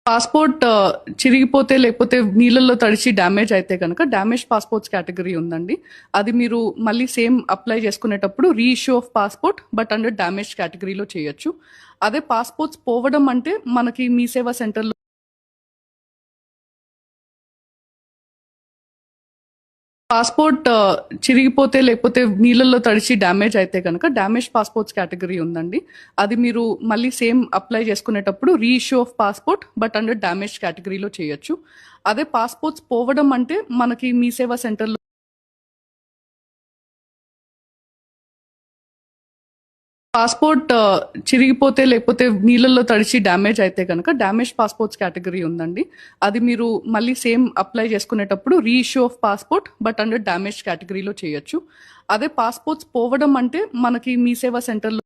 Passport చిరిగిపోతే లేకపోతే నీళ్ళల్లో తడిచి damage అయితే గనక డ్యామేజ్ పాస్‌పోర్ట్స్ కేటగరీ ఉందండి. అది మీరు మళ్ళీ సేమ్ అప్లై చేసుకునేటప్పుడు reissue of passport but under damage కేటగరీలో చేయొచ్చు. అదే పాస్‌పోర్ట్స్ పోవడం అంటే మనకి మీ సేవా సెంటర్‌లో పాస్‌పోర్ట్ చిరిగిపోతే లేకపోతే నీళ్ళల్లో తడిచి డ్యామేజ్ అయితే గనక డ్యామేజ్ పాస్‌పోర్ట్స్ కేటగరీ ఉందండి. అది మీరు మళ్ళీ సేమ్ అప్లై చేసుకునేటప్పుడు reissue of passport but under damage కేటగరీలో చేయొచ్చు. అదే పాస్‌పోర్ట్స్ పోవడం అంటే మనకి మీ సేవా సెంటర్‌లో పాస్‌పోర్ట్ చిరిగిపోతే లేకపోతే నీళ్ళల్లో తడిచి డ్యామేజ్ అయితే గనక డ్యామేజ్ పాస్‌పోర్ట్స్ కేటగరీ ఉందండి. అది మీరు మళ్ళీ సేమ్ అప్లై చేసుకునేటప్పుడు reissue of passport but under damage కేటగరీలో చేయొచ్చు. అదే పాస్‌పోర్ట్స్ పోవడం అంటే మనకి మీ సేవా సెంటర్‌లో